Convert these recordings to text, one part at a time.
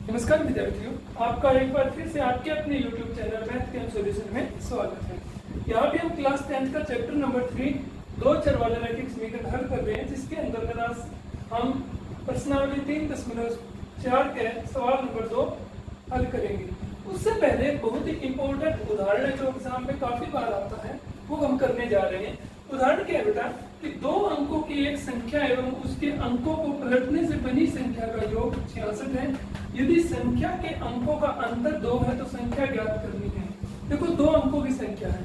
नमस्कार विद्यार्थियों, आपका एक बार फिर से आपके अपने YouTube चैनल मैथ के सॉल्यूशन में स्वागत है। यहाँ पे हम क्लास 10 का चैप्टर नंबर 3 दो चर वाले रैखिक समीकरण हल कर रहे हैं, जिसके अंतर्गत आज हम प्रश्नावली 3.4 के सवाल नंबर 2 हल करेंगे। उससे पहले बहुत ही इंपॉर्टेंट उदाहरण है जो एग्जाम में काफी बार आता है, वो हम करने जा रहे हैं। उदाहरण क्या है बेटा कि दो अंकों की एक संख्या एवं उसके अंकों को पलटने से बनी संख्या का योग 66 है। यदि संख्या के अंकों का अंतर 2 है तो संख्या ज्ञात करनी है। देखो, दो अंकों की संख्या है,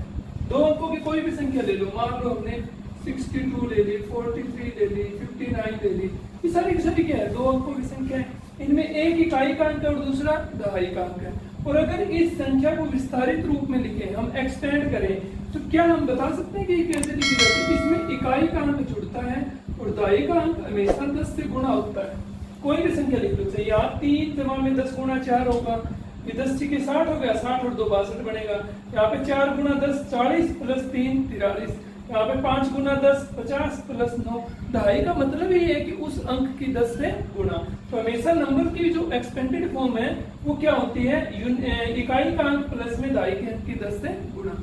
दो अंकों की कोई भी संख्या ले लो, मान लो हमने 62 ले ली, 43 ले ली, 59 ले ली, ये सारी की सारी क्या है, दो अंकों की संख्या है। इनमें एक इकाई का अंक है और दूसरा दहाई का अंक है। और अगर इस संख्या को विस्तारित रूप में लिखें, हम एक्सटेंड करें, तो क्या हम बता सकते हैं कि ये कैसे लिखी जाती है? इसमें इकाई का अंक जुड़ता है और दहाई का अंक हमेशा 10 से गुणा होता है। कोई भी संख्या लिख लो, चाहिए यहाँ 3 जमा में 10 गुणा 4 होगा, ये 10 के 60 हो गया, 60 और 2 62 बनेगा। यहाँ पे 4 गुणा 10 40 प्लस 3 43, यहाँ पे 5 गुना 10 50 प्लस 9 दहाई का मतलब ये है कि उस अंक की 10 से गुणा। तो हमेशा नंबर की जो एक्सपेंडेड फॉर्म है वो क्या होती है, इकाई का अंक प्लस में दहाई के अंक की 10 से गुणा।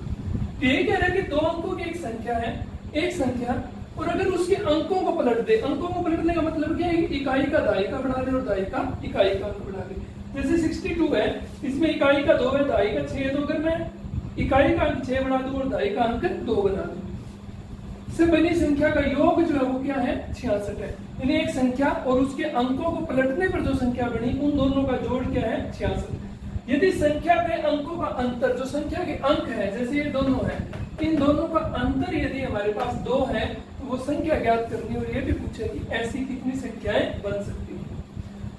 ये कह रहा है कि दो अंकों की एक संख्या है, एक संख्या, और अगर उसके अंकों को पलट दे, अंकों को पलटने का मतलब क्या है, इकाई का दहाई का बना दे और दहाई का इकाई का अंक बना दे। जैसे 62 है, इसमें इकाई का 2 है, दहाई का 6 है, तो अगर मैं इकाई का अंक 6 बना दूं और दहाई का अंक 2 बना दूं, से बनी संख्या का योग जो है वो क्या है, 66 है। यानी एक संख्या और उसके अंकों को पलटने पर जो संख्या बनी, उन दोनों का जोड़ क्या है, 66। यदि संख्या के अंकों का अंतर, जो संख्या के अंक है, जैसे ये दोनों है, इन दोनों का अंतर यदि हमारे पास 2 है तो वो संख्या ज्ञात करनी। और ये भी पूछे कि ऐसी कितनी संख्याएं बन सकती हैं।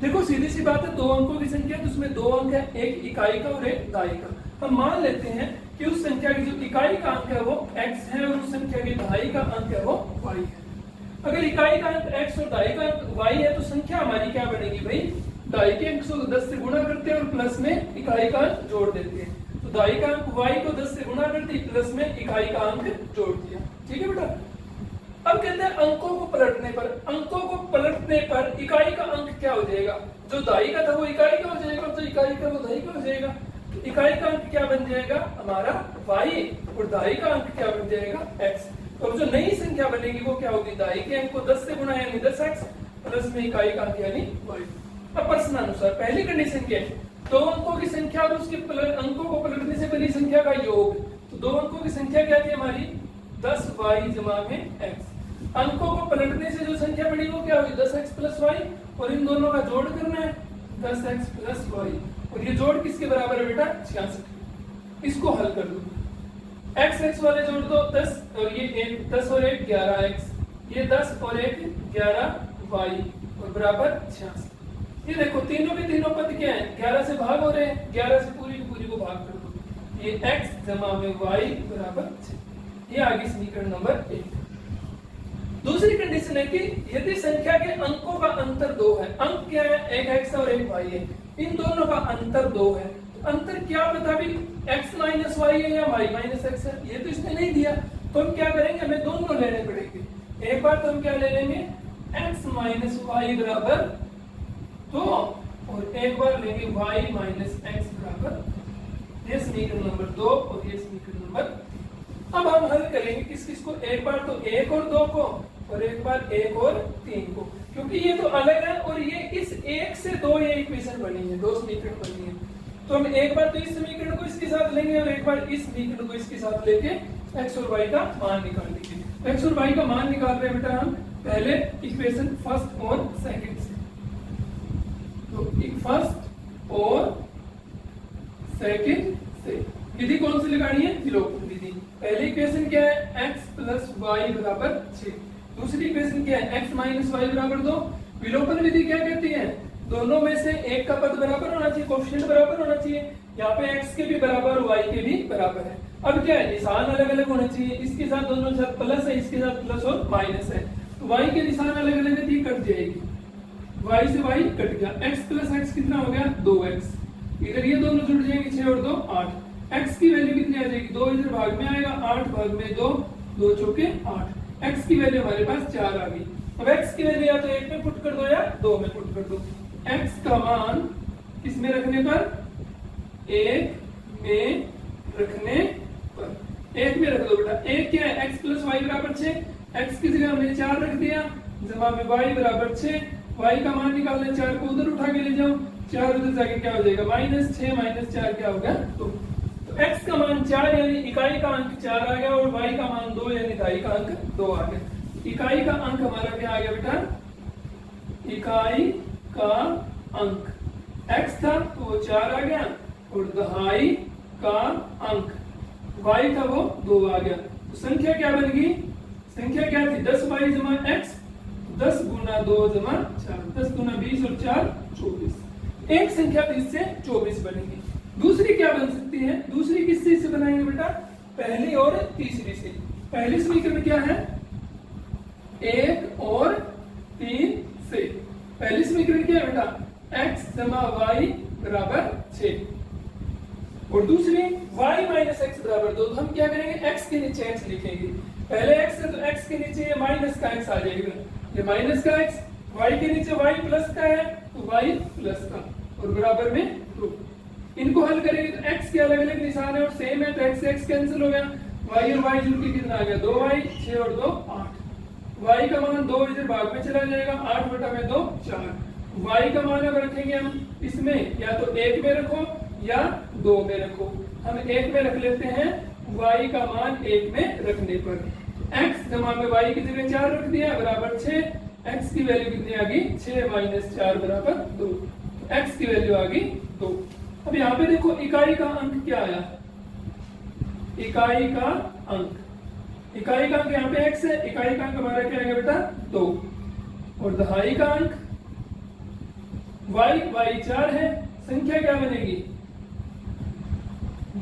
देखो, सीधी सी बात है, दो अंकों की संख्या है तो उसमें 2 अंक है, एक इकाई का और एक दहाई का। हम मान लेते हैं कि उस संख्या की जो इकाई का अंक है वो x है और उस संख्या की दहाई का अंक है वो y है। अगर इकाई का अंक x और दहाई का अंक y है तो संख्या हमारी क्या बनेगी भाई, दहाई के अंक को 10 से गुणा करते हैं और प्लस में इकाई का अंक जोड़ देते हैं। तो दहाई का अंक y को 10 से गुणा करते हैं, प्लस में इकाई का अंक जोड़ दिया। ठीक है बेटा। अब कहते हैं अंकों को पलटने पर, अंकों को पलटने पर इकाई का अंक क्या हो जाएगा, जो दहाई का था वो इकाई का हो जाएगा, तो इकाई का वो दहाई का हो जाएगा। तो इकाई का अंक क्या बन जाएगा हमारा y और दहाई का अंक क्या बन जाएगा x। तो जो नई संख्या बनेगी वो क्या होगी, दहाई के अंक को 10 से गुणा यानी 10x प्लस में इकाई का अंक यानी y। अब प्रश्नानुसार पहली कंडीशन क्या है, दो अंकों की संख्या और उसके अंकों को पलटने से बनी संख्या का योग। तो दो अंकों की संख्या क्या थी हमारी, 10y जमा में x। अंकों को पलटने से जो संख्या बनी वो क्या हुई, 10x प्लस y, और इन दोनों का जोड़ करना है 10x प्लस y। और ये जोड़ किसके बराबर है बेटा, 66। इसको हल कर दो, x वाले जोड़ दो 10 और ये 10 और 1 11x, ये 10 और 1 11y और बराबर 66। ये देखो तीनों के तीनों पद क्या है, 11 से भाग हो रहे हैं, 11 से पूरी की पूरी को भाग कर दो, ये x जमा में y बराबर 6। ये आगे समीकरण नंबर 1। दूसरी कंडीशन है कि यदि संख्या के अंकों का अंतर 2 है, अंक क्या है, एक x और एक y है, इन दोनों का अंतर 2 है, तो अंतर क्या बता भी, x माइनस y है या y माइनस x है, ये तो इसने नहीं दिया। तो हम क्या करेंगे, हमें दोनों लेने पड़ेंगे। एक बार तो हम क्या ले लेंगे, x माइनस y बराबर 2 और एक बार लेंगे y माइनस x बराबर, ये समीकरण नंबर 2 और ये समीकरण नंबर। अब हम हल करेंगे किस किस को, एक बार तो 1 और 2 को और एक बार 1 और 3 को, क्योंकि ये तो अलग है और ये इस 1 से 2 ये इक्वेशन बनी है, 2 समीकरण बनी है। तो हम एक बार तो इस समीकरण को इसके साथ लेंगे और एक बार इस समीकरण को इसके साथ लेके x और y का मान निकाल लेंगे। x और y का मान निकाल रहे हैं बेटा हम पहले इक्वेशन फर्स्ट और सेकंड से। तो फर्स्ट और सेकंड से विधि कौन सी लगानी है, विलोपन विधि। पहली इक्वेशन क्या है, x प्लस y बराबर 6। दूसरी इक्वेशन क्या है, x माइनस y बराबर 2। विलोपन विधि क्या कहती है, दोनों में से एक का पद बराबर होना चाहिए, कोएफिशिएंट बराबर होना चाहिए। यहाँ पे x के भी बराबर और y के भी बराबर है। अब क्या है, निशान अलग अलग होने चाहिए, इसके साथ दोनों साथ प्लस है, इसके साथ प्लस और माइनस है, तो y के निशान अलग अलग है, ये कट जाएगी, y से y कट गया, x प्लस x कितना हो गया, 2x। इधर ये दोनों जुड़ जाएंगे, 6 और 2 8। x की वैल्यू कितनी आ जाएगी, 2 इधर भाग में आएगा, 8 भाग में 2, 2 चौके 8। x की वैल्यू हमारे पास 4 आ गई। अब x की वैल्यू या तो 1 में पुट कर दो या 2 में पुट कर दो। x का मान किस में रखने पर? एक में रखने पर। एक में रख दो बेटा। एक क्या है? x प्लस वाई बराबर 6। x की जगह हमने 4 रख दिया, जमा में y बराबर 6। y का मान निकालना है, 4 को उधर उठा के ले जाओ, 4 उधर जाके क्या हो जाएगा? -6 - 4 क्या होगा? 2। तो x का मान 4 यानी इकाई का अंक 4 आ गया, और y का मान 2 यानी इकाई का अंक 2 आ गया। इकाई का अंक हमारा क्या आ गया बेटा? इकाई का अंक x था तो वो 4 आ गया, और दहाई का अंक y था वो 2 आ गया। तो संख्या क्या बन गई? संख्या क्या थी? 10y जमा x, 10 गुना 2 जमा 4, 10 गुना 20 और 4 24। एक संख्या तो इससे 24 बनेगी। दूसरी क्या बन सकती है? दूसरी किससे इससे बनाएंगे बेटा? पहली और तीसरी से। पहली समीकरण क्या है? 1 और 3 से। पहली समीकरण क्या है बेटा? x जमा y बराबर 6, और दूसरी y माइनस एक्स बराबर 2। तो हम क्या करेंगे? x के नीचे x लिखेंगे। पहले x है तो x के नीचे ये माइनस का x आ जाएगा, ये माइनस का x, y के नीचे y प्लस का है तो y प्लस का, और बराबर में 2। इनको हल करेंगे तो x के अलग अलग निशान है और सेम है, तो x से x कैंसिल हो गया, y और y जुड़ के कितना आ गया? 2y, 6 और 2 8। y का मान 2 इधर भाग में चला जाएगा, 8 बटा में 2 4। y का मान अब रखेंगे हम इसमें, या तो 1 में रखो या 2 में रखो। हम 1 में रख लेते हैं, y का मान 1 में रखने पर x जमा में y की जगह 4 रख दिया बराबर 6। x की वैल्यू कितनी आ गई? 6 - 4 बराबर 2। तो x की वैल्यू आ गई 2। अब यहाँ पे देखो इकाई का अंक क्या आया? इकाई का अंक, इकाई का अंक यहाँ पे x है, इकाई का अंक हमारा क्या आएगा बेटा? 2। और दहाई का अंक y 4 है, संख्या क्या बनेगी?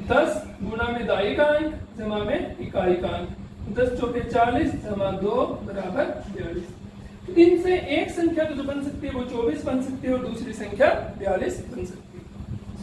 10 गुना में दाई का अंक जमा में इकाई का अंक, 10 चौके 40 जमा 2 बराबर 42। तो इनसे एक संख्या तो जो बन सकती है वो 24 बन सकती है, और दूसरी संख्या 42 बन सकती है।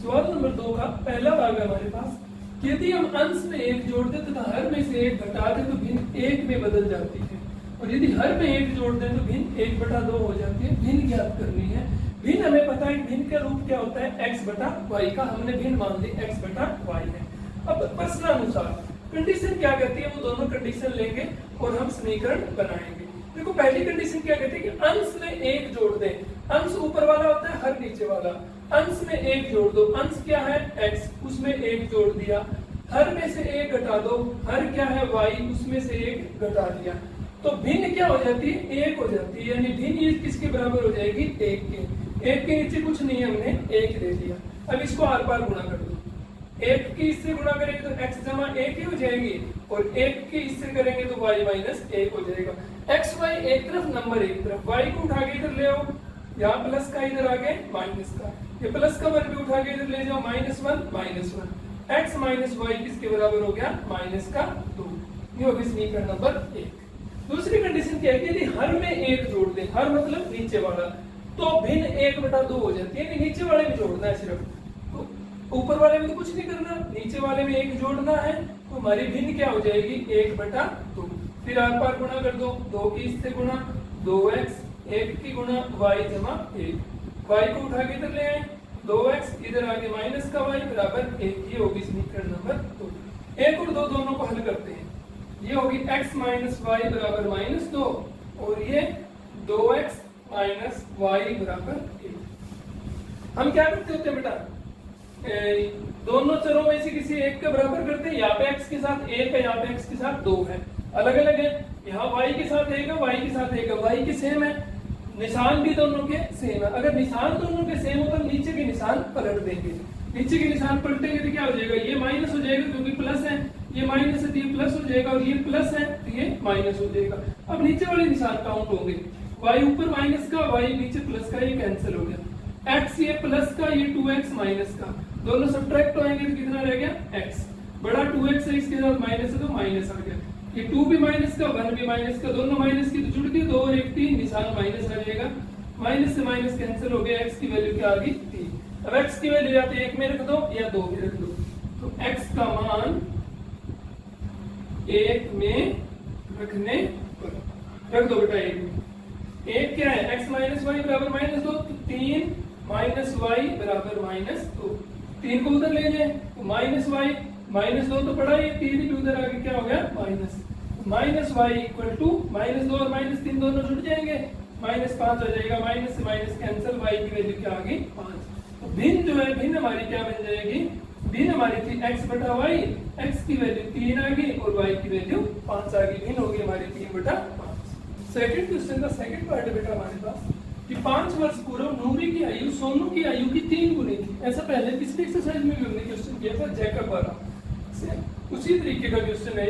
सवाल नंबर 2 का पहला भाग है हमारे पास कि यदि हम अंश में 1 जोड़ दें तथा हर में से 1 घटा दें तो भिन्न 1 में बदल जाती है, और यदि हर में 1 जोड़ दें तो भिन्न 1 बटा 2 हो जाती है। भिन्न ज्ञात करनी है। भिन्न हमें पता है भिन्न का रूप क्या होता है? x बटा y का, हमने भिन्न मान ली x बटा y है। अब प्रश्नानुसार कंडीशन क्या कहती है? वो दोनों कंडीशन लेंगे और हम समीकरण बनाएंगे। देखो पहली कंडीशन क्या कहती है कि अंश में 1 जोड़ दें। अंश ऊपर वाला होता है, हर नीचे वाला। अंश में 1 जोड़ दो। अंश क्या है? x, उसमें 1 जोड़ दिया। हर में से 1 घटा दो। हर क्या है? y, उसमें से 1 घटा दिया। तो भिन्न क्या हो जाती है? 1 हो जाती है, यानी भिन्न ये किसके बराबर हो जाएगी? 1 के। 1 के नीचे कुछ नहीं है, हमने 1 ले लिया। अब इसको आर पार गुणा कर दो। 1 की इससे गुणा करेंगे तो x जमा 1 ही हो जाएगी, और 1 की इससे करेंगे तो y माइनस 1 हो जाएगा। x y एक तरफ, नंबर एक तरफ। y को उठा के इधर ले आओ, यहाँ प्लस का इधर आगे माइनस का, ये प्लस का वर्ग भी उठा के इधर ले जाओ, -1 x माइनस y किसके बराबर हो गया? माइनस का 2। ये होगी समीकरण नंबर 1। दूसरी कंडीशन क्या है कि यदि हर में 1 जोड़ दें, हर मतलब नीचे वाला, तो भिन्न 1 बटा 2 हो जाती है। नीचे वाले में जोड़ना है सिर्फ, तो ऊपर वाले में तो कुछ नहीं करना, नीचे वाले में 1 जोड़ना है, तो हमारी भिन्न क्या हो जाएगी? 1 बटा 2। फिर आर पार गुणा कर दो, 2 की इससे गुणा, 2x, 1 की गुणा y जमा 1। y को उठा के इधर ले आए, 2x इधर आगे माइनस का y बराबर 1। ये होगी समीकरण नंबर 2। 1 और 2 दोनों को हल करते हैं। ये होगी x माइनस वाई बराबर -2, और ये 2x माइनस वाई बराबर 1। हम क्या करते होते हैं बेटा? दोनों चरों में से किसी एक के बराबर करते हैं। यहाँ पे x के साथ 1 है, यहाँ पे x के साथ 2 है, अलग अलग है। यहाँ y के साथ 1 है, y के साथ 1 है, y के सेम है, निशान भी दोनों के सेम है। अगर निशान दोनों के सेम हो तो नीचे के निशान पलट देंगे। नीचे के निशान पलटेंगे तो क्या हो जाएगा? ये माइनस हो जाएगा क्योंकि प्लस है, ये माइनस है तो ये प्लस हो जाएगा, और ये प्लस है तो ये माइनस हो जाएगा। अब नीचे वाले निशान काउंट होंगे, y ऊपर माइनस का, y नीचे प्लस का, ये कैंसिल हो गया। x ये प्लस का, ये 2x माइनस का, दोनों सब्ट्रैक्ट होंगे तो कितना रह गया? x बड़ा 2x है, इसके साथ माइनस है तो माइनस आ गया। ये 2 भी माइनस का, 1 भी माइनस का, दोनों माइनस की तो जुड़ गए, 2 और 1 3, निशान माइनस आ जाएगा। माइनस से माइनस कैंसिल हो गया, x की वैल्यू क्या आ गई? 3। अब x की वैल्यू या तो 1 में रख दो या 2 में रख दो, तो x का मान 1 में रखने पर रख दो बेटा। 1 में 1 क्या है? x माइनस वाई बराबर -2, तो 3 माइनस वाई बराबर -2। 3 को उधर ले जाए तो माइनस वाई, -2 तो पड़ा ही, 3 भी उधर आगे क्या हो गया minus, minus Y equal to -2 और -3 दोनों जुड़ जाएंगे, -5 हो जाएगा, माइनस से माइनस कैंसिल, वाई की वैल्यू क्या आ गई 5। तो भिन्न जो है भिन्न हमारी क्या बन जाएगी, भिन्न हमारी थी x बटा वाई, x की वैल्यू 3 आ गई और y की वैल्यू 5 आ गई, भिन्न होगी हमारी 3 बटा 5। सेकंड क्वेश्चन का सेकंड पार्ट है बेटा हमारे पास कि 5 वर्ष पूर्व नूरी की आयु सोनू की आयु की 3 गुनी थी। ऐसा पहले पिछली एक्सरसाइज में भी हमने क्वेश्चन किया था जैकब वाला, उसी तरीके का क्वेश्चन है।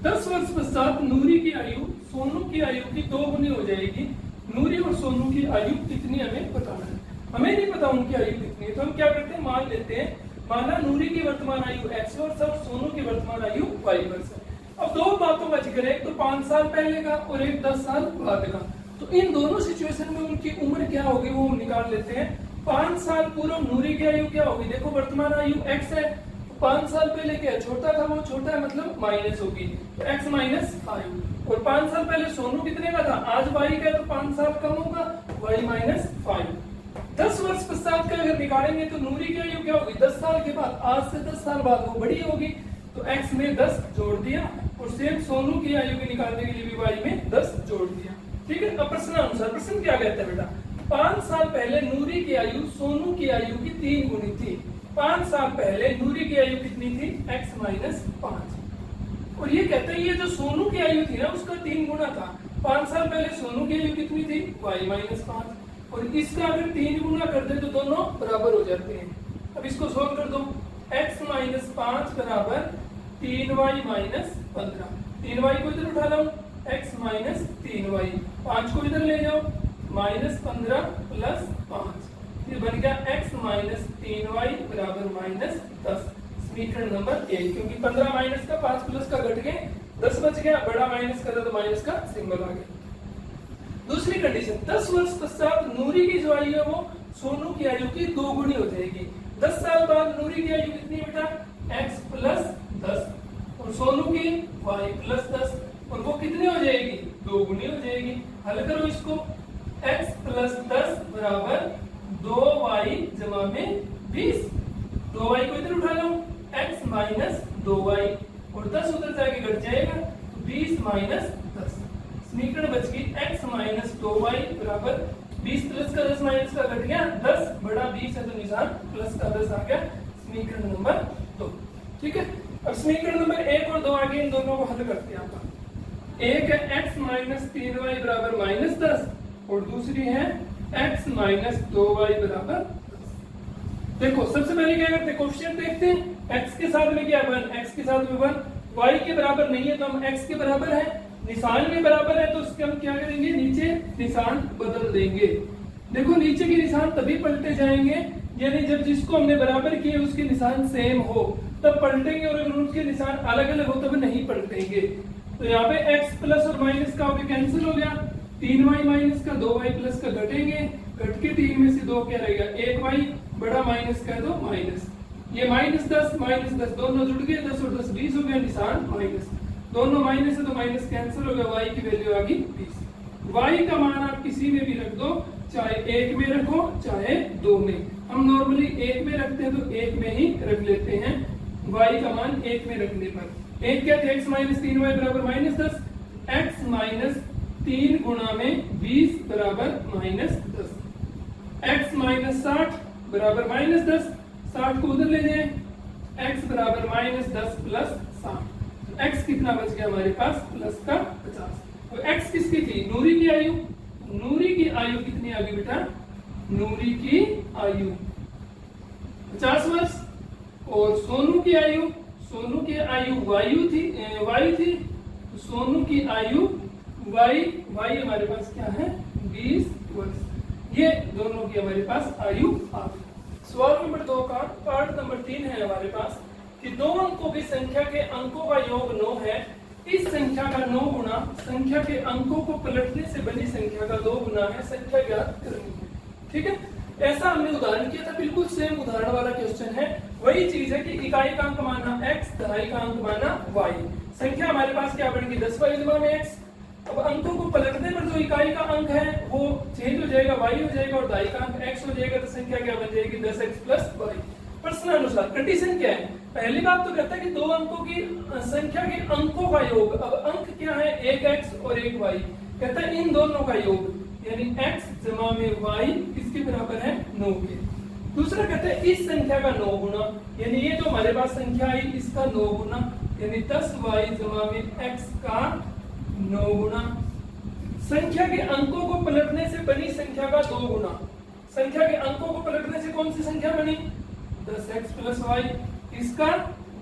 10 वर्ष पश्चात नूरी की आयु सोनू की आयु की 2 गुनी हो जाएगी। नूरी और सोनू की आयु कितनी हमें बताना है, हमें नहीं पता उनकी आयु कितनी है, तो हम क्या करते हैं मान लेते हैं, माना नूरी की वर्तमान आयु x वर्ष और सोनू की वर्तमान आयु y वर्ष है। अब दो बातों का जिक्र है, एक तो 5 साल पहले का और एक 10 साल बाद का, तो इन दोनों सिचुएशन में उनकी उम्र क्या होगी वो हम निकाल लेते हैं। 5 साल पूर्व नूरी की आयु क्या होगी, देखो वर्तमान आयु x है, 5 साल पहले क्या छोटा था, वो छोटा है मतलब माइनस होगी, तो x -5, और 5 साल पहले सोनू कितने का था, आज y का, तो 5 साल कम होगा, y -5। 10 वर्ष पश्चात का अगर निकालेंगे तो नूरी की आयु क्या होगी, 10 साल के बाद, आज से 10 साल बाद वो बड़ी होगी, तो x में 10 जोड़ दिया, और सेम सोनू की आयु की निकालने के लिए भी y में 10 जोड़ दिया। ठीक है, अब प्रश्न अनुसार प्रश्न क्या कहता है बेटा, 5 साल पहले नूरी की आयु सोनू की आयु की 3 गुनी थी। 5 साल पहले नूरी की आयु कितनी थी, x -5, और ये कहते हैं ये जो सोनू की आयु थी ना उसका 3 गुना था। 5 साल पहले सोनू की आयु कितनी थी, y -5, और इसका अगर 3 गुना कर दे तो दोनों बराबर हो जाते हैं। अब इसको सोल्व कर दो, x -5 बराबर 3y -15, 3y को इधर उठा लो, x -3y, 5 को इधर ले जाओ, -15 + 5, ये बन गया x -3y बराबर -10। समीकरण नंबर 1, क्योंकि 15 माइनस का 5 प्लस का घट गए, 10 बच गया, बड़ा माइनस कर तो माइनस का सिंबल आ गया। दूसरी कंडीशन, 10 वर्ष पश्चात नूरी की जो आयु है वो सोनू की आयु की 2 गुनी हो जाएगी। 10 साल बाद नूरी की आयु कितनी बेटा, x + 10, और सोनू की y + 10, और वो कितनी हो जाएगी, 2 गुनी हो जाएगी। हल करो इसको, x + 10 बराबर 2y जमा में 20, 2y को इधर उठा लो, x - 2y, और 10 उधर जाके घट जाएगा, तो 20 - 10, समीकरण बच गई x - 2y बराबर 20 प्लस का 10 माइनस का घट गया 10, बड़ा 20 है तो निशान प्लस का 10 आ गया, समीकरण नंबर 2। ठीक है, अब समीकरण नंबर 1 और 2 आगे इन दोनों को हल करते हैं। आपका एक है x - 3y बराबर -10, और दूसरी है x - 2y बराबर 10। देखो सबसे पहले क्या करते हैं, कोएफिशिएंट देखते हैं, x के साथ में क्या 1, x के साथ में 1, y के बराबर नहीं है तो हम x के बराबर है, निशान में बराबर है तो उसके हम क्या करेंगे, नीचे निशान बदल देंगे। देखो नीचे के निशान तभी पलटे जाएंगे यानी जब जिसको हमने बराबर किए उसके निशान सेम हो तब पलटेंगे, और अगर उनके निशान अलग अलग हो तब नहीं पलटेंगे। तो यहाँ पे x प्लस और माइनस का कैंसिल हो गया, 3y माइनस का 2y प्लस का घटेंगे, घट के 3 में से 2 क्या रहेगा, 1y, बड़ा माइनस का तो माइनस, ये -10 दोनों जुड़ गए, 10 और 10 20 हो गया, निशान माइनस, दोनों माइनस है तो माइनस कैंसिल हो गया, y की वैल्यू आ गई 20। y का मान आप किसी में भी रख दो, चाहे 1 में रखो चाहे 2 में, हम नॉर्मली 1 में रखते हैं तो 1 में ही रख लेते हैं, y का मान 1 में रखने पर 1 क्या थे, x - 3y बराबर -10, x - 3 गुणा में 20 बराबर -10, x - 60 बराबर -10, 60 को उधर ले जाए, x बराबर -10 + 60, x कितना बच गया हमारे पास, प्लस का 50। तो x किसकी थी, नूरी की आयु, नूरी की आयु कितनी आ गई बेटा, नूरी की आयु 50 वर्ष, और सोनू की आयु, सोनू की आयु y थी, तो सोनू की आयु y हमारे पास क्या है, 20 वर्ष। ये दोनों की हमारे पास आयु आ गई। सवाल नंबर 2 का पार्ट नंबर 3 है हमारे पास कि 2 अंकों की संख्या के अंकों का योग 9 है, इस संख्या का 9 गुना संख्या के अंकों को पलटने से बनी संख्या का 2 गुना है, संख्या ज्ञात करनी है। ठीक है, ऐसा हमने उदाहरण किया था, बिल्कुल सेम उदाहरण वाला क्वेश्चन है, वही चीज है कि इकाई का अंक माना x, दहाई का अंक माना y, संख्या हमारे पास क्या बन गई 10y जमा में x। अब अंकों को पलटने पर जो इकाई का अंक है वो चेंज हो जाएगा, y हो जाएगा, और दाई का अंक x हो जाएगा, तो संख्या क्या बन जाएगी 10x प्लस y। प्रश्न अनुसार कंडीशन क्या है? पहली बात तो कहता है कि दो अंकों की संख्या के अंकों का योग। अब अंक क्या है? एक x और एक y। कहता है इन दोनों का योग यानी x जमा में y किसके बराबर है? 9 के। दूसरा कहता है इस संख्या का 9 गुना, यानी ये जो हमारे पास संख्या आई इसका 9 गुना, यानी 10y जमा में x का 9 गुना। संख्या के अंकों को पलटने से बनी संख्या का 2 गुना। संख्या के अंकों को पलटने से कौन सी संख्या बनी? 10x प्लस y, इसका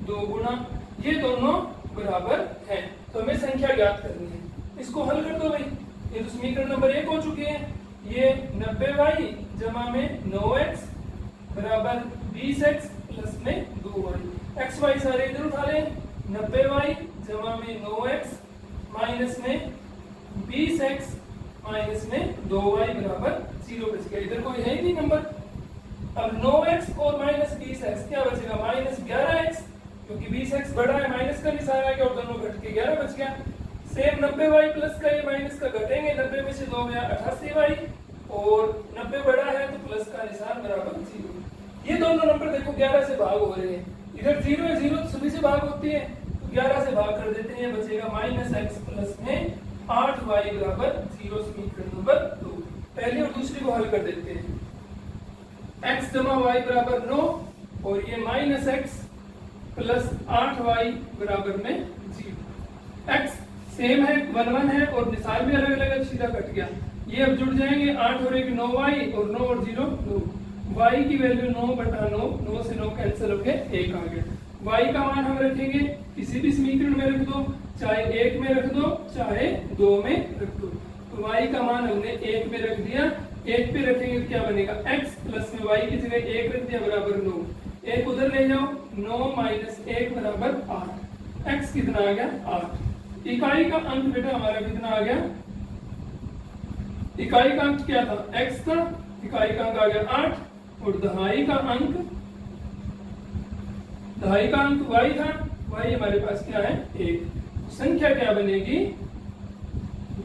2 गुना। ये दोनों बराबर हैं, तो हमें संख्या ज्ञात करनी है। इसको हल कर दो भाई। ये तो समीकरण नंबर 1 हो चुके हैं। ये 90y जमा में 9x बराबर 20x प्लस में 2y। x y सारे इधर उठा लें। 90y जमा में 9x माइनस में 20x माइनस में 2y बराबर 0 बच गया। इधर कोई है ही नहीं नंबर। अब 9x और माइनस 20x क्या बचेगा? माइनस 11x, क्योंकि 20x बड़ा है, माइनस का निशान आ गया और दोनों घट के 11 बच गया। सेम 90y प्लस का ये माइनस का घटेंगे, 90 में से 2 गया 88y, और 90 बड़ा है तो प्लस का निशान बराबर 0। ये दोनों नंबर देखो 11 से भाग हो रहे हैं। इधर 0 है, 0 तो सभी से भाग होती है, तो 11 से भाग कर देते हैं, बचेगा माइनस x प्लस में 8y बराबर 0। समीकरण नंबर 2 पहली और दूसरी को हल कर देते हैं। x जमा y बराबर 9 और ये माइनस x प्लस 8y बराबर में 0। x सेम है, 1 1 है, और निशान भी अलग अलग है, सीधा कट गया। ये अब जुड़ जाएंगे, 8 और 1 9y, और 9 और 0 9। y की वैल्यू 9 बटा 9, 9 से 9 कैंसिल होके 1 आ गया। y का मान हम रखेंगे किसी भी समीकरण में रख दो, चाहे 1 में रख दो चाहे 2 में रख दो। तो y का मान हमने 1 में रख दिया। 1 पे रखेंगे क्या बनेगा? x प्लस में y की जगह 1 रख दिया बराबर 9। 1 उधर ले जाओ, 9 माइनस 1 बराबर 8। x कितना आ गया? 8। इकाई का अंक बेटा हमारा कितना आ गया? इकाई का अंक क्या था? x था। इकाई का अंक आ गया 8, और दहाई का अंक y था। y हमारे पास क्या है? 1। संख्या क्या बनेगी?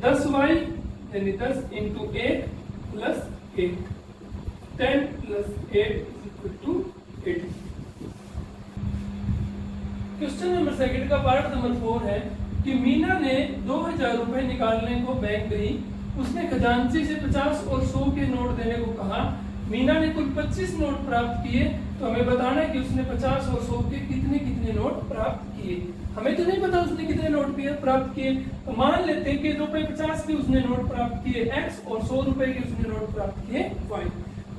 10y यानी 10 into 1 plus 8। 10 plus 8 is equal to 80। Question number 2 का पार्ट नंबर 4 है कि मीना ने 2000 रुपए निकालने को बैंक गई। उसने खजांची से 50 और 100 के नोट देने को कहा। मीना ने कुल 25 नोट प्राप्त किए, तो हमें बताना है कि उसने 50 और 100 के कितने कितने नोट प्राप्त किए। हमें तो नहीं पता उसने कितने नोट प्राप्त किए, तो मान लेते हैं कि रुपए 50 के उसने नोट प्राप्त किए x, और 100 रुपए के उसने नोट प्राप्त किए y।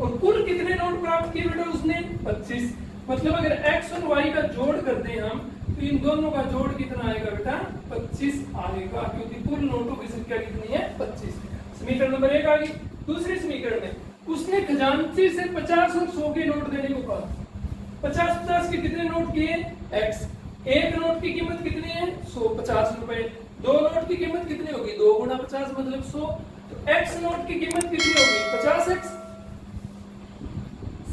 और कुल कितने नोट प्राप्त किए बेटा उसने? 25। मतलब अगर x और y का जोड़ कर दें हम, तो इन दोनों का जोड़ कितना आएगा बेटा? 25 आएगा, क्योंकि कुल नोटों की संख्या कितनी है? 25। समीकरण नंबर 1 आ गई। दूसरे समीकरण में उसने खजांची से 50 और 100 के नोट देने को कहा। 50 के कितने नोट किए? x। एक नोट की कीमत कितनी है? 150 रुपए। 2 नोट की कीमत कितनी होगी? 2 गुना 50 मतलब 100। तो x नोट की कीमत कितनी होगी? 50x।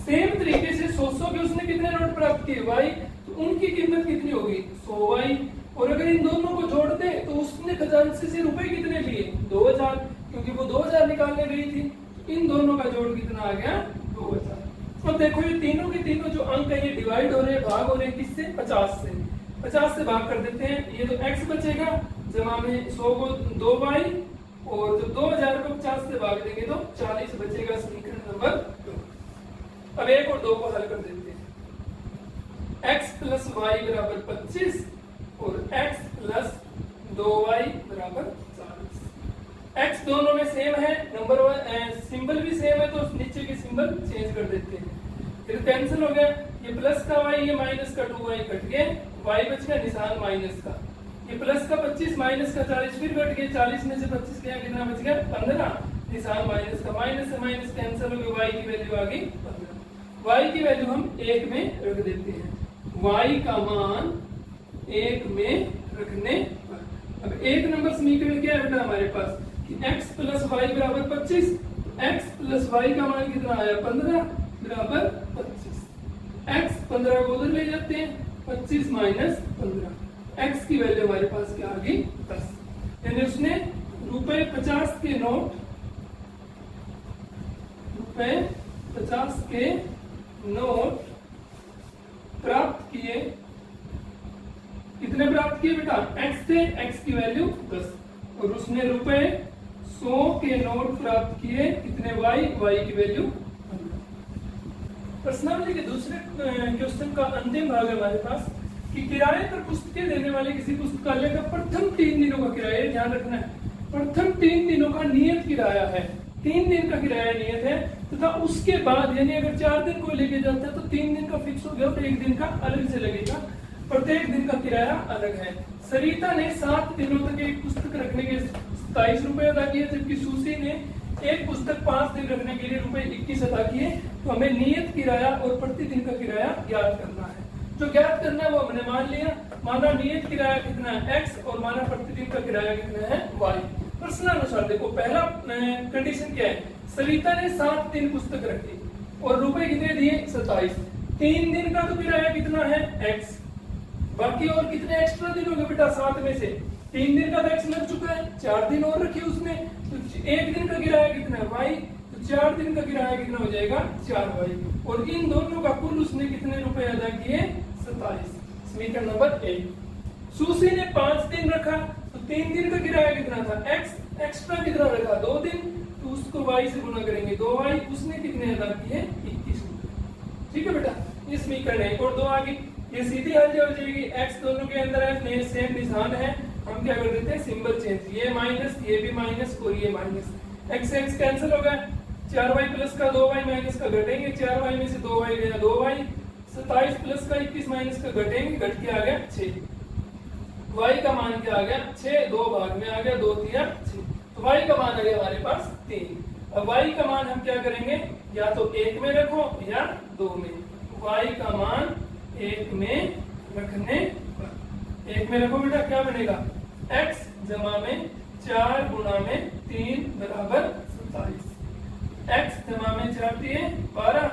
सेम तरीके से 100 के उसने कितने नोट प्राप्त किए? y। तो उनकी कीमत कितनी होगी? 100y। और अगर इन दोनों को जोड़ दे तो उसने खजांची से रुपए कितने लिए? 2000, क्योंकि वो 2000 निकालने गई थी। इन दोनों का जोड़ कितना आ गया? 2000। अब देखो ये तीनों के तीनों जो अंक है ये डिवाइड हो रहे हैं, भाग हो रहे हैं किससे? 50 से। 50 से भाग कर देते हैं, ये तो x बचेगा जमा में 100 को 2y, और जब 2000 को 50 से भाग देंगे तो 40 बचेगा। समीकरण नंबर 2। अब 1 और 2 को हल कर देते हैं। x प्लस y बराबर 25 और x प्लस 2y बराबर 40। x दोनों में सेम है, नंबर सिंबल भी सेम है, तो नीचे के सिंबल चेंज कर देते हैं। फिर कैंसिल हो गया, ये प्लस का y, ये माइनस का 2y कट गए, y बच गया निशान माइनस का। ये प्लस का 25 माइनस का 40 फिर कट गए, 40 में से 25 गया, कितना बच गया? 15, निशान माइनस का। माइनस से माइनस कैंसिल हो गया, y की वैल्यू आ गई 15। y की वैल्यू हम 1 में रख देते हैं। y का मान 1 में रखने पर अब 1 नंबर समीकरण क्या है बेटा हमारे पास कि x प्लस वाई बराबर 25। x प्लस वाई का मान कितना आया? 15 बराबर 25। x 15 को उधर ले जाते हैं, 25 माइनस 15। x की वैल्यू हमारे पास क्या आ गई? 10। यानी उसने रुपए 50 के नोट, रुपए 50 के नोट प्राप्त किए। कितने प्राप्त किए बेटा? x थे, x की वैल्यू 10, और उसने रुपए 100 के नोट प्राप्त किए। कितने? y की वैल्यू 15। प्रश्नावली के दूसरे क्वेश्चन का अंतिम भाग है हमारे पास कि किराए पर पुस्तकें देने वाले किसी पुस्तकालय का प्रथम 3 दिनों का किराया, ध्यान रखना है, प्रथम 3 दिनों का नियत किराया है। 3 दिन का किराया नियत है तथा उसके बाद यानी अगर 4 दिन को लेके जाता है तो 3 दिन का फिक्स हो गया और 1 दिन का अलग से लगेगा। प्रत्येक दिन का किराया अलग है। सरिता ने 7 दिनों तक एक पुस्तक रखने के 27 रुपए अदा किए, जबकि सुशी ने एक पुस्तक 5 दिन रखने के लिए रुपए 21 अदा किए। तो हमें नियत किराया और प्रतिदिन का किराया ज्ञात करना है। जो ज्ञात करना है वो हमने मान लिया। माना नियत किराया कितना है x और माना प्रतिदिन का किराया कितना है y। प्रश्नानुसार देखो, पहला कंडीशन क्या है? सरिता ने 7 दिन पुस्तक रखी और रुपए कितने दिए? 27। 3 दिन का तो किराया कितना है? x। बाकी और कितने एक्स्ट्रा दिन हो गए बेटा 7 में से? 3 दिन का तो x लग चुका है, 4 दिन और रखी उसने, तो 1 दिन का किराया कितना है? y। तो 4 दिन का किराया कितना हो जाएगा? 4y। और इन दोनों का कुल उसने कितने रुपए अदा किए? 27। समीकरण नंबर 1। सुशी ने 5 दिन रखा तो 3 दिन का किराया कितना था? x। एक्स्ट्रा कितना रखा? 2 दिन, तो उसको y से गुना करेंगे 2y। उसने कितने अदा किए? 21 रुपए। ठीक है बेटा, ये समीकरण 1 और 2 आ गई। ये सीधी हल हो जाएगी। x दोनों के अंदर है, सेम निशान है, हम क्या कर देते हैं? सिंबल चेंज, ये माइनस, ये भी माइनस और ये माइनस। x x कैंसिल हो गया। 4y प्लस का 2y माइनस का घटेंगे, 4y में से 2y गया 2y। 27 प्लस का 21 माइनस का घटेंगे, घट के आ गया 6। y का मान क्या आ गया? 6। 2 भाग में आ गया, 2 3 6। तो y का मान आ गया हमारे पास 3। अब y का मान हम क्या करेंगे? या तो 1 में रखो या 2 में। y का मान 1 में रखने पर 1 में रखो बेटा, क्या बनेगा? x जमा में 4 गुणा में 3 बराबर 27। x जमा में 4 3 12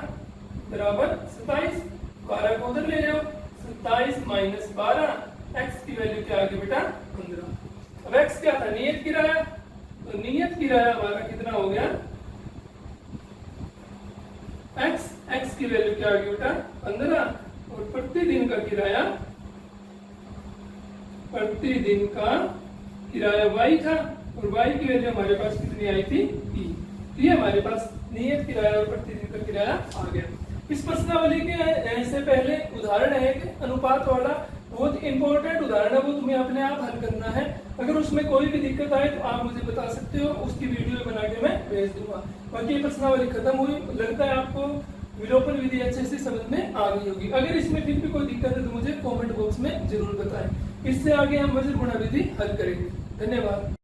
बराबर 27। 12 को उधर ले जाओ, 27 माइनस 12, x की वैल्यू क्या आ गई बेटा? 15। अब x क्या था? नियत किराया। तो नियत किराया हमारा कितना हो गया? x की वैल्यू क्या आ गई बेटा? 15। और प्रतिदिन का किराया, प्रतिदिन का किराया y था और y की वैल्यू हमारे पास कितनी आई थी? e। तो ये हमारे पास नियत किराया और प्रतिदिन का किराया आ गया। इस प्रश्नावली के से पहले उदाहरण है कि अनुपात वाला, बहुत इंपॉर्टेंट उदाहरण है, वो तुम्हें अपने आप हल करना है। अगर उसमें कोई भी दिक्कत आए तो आप मुझे बता सकते हो, उसकी वीडियो बना के मैं भेज दूंगा। बाकी ये प्रश्नावली खत्म हुई, लगता है आपको विलोपन विधि अच्छे से समझ में आ गई होगी। अगर इसमें फिर भी कोई दिक्कत है तो मुझे कमेंट बॉक्स में जरूर बताएं। इससे आगे हम वज्र गुणा विधि हल करेंगे। धन्यवाद।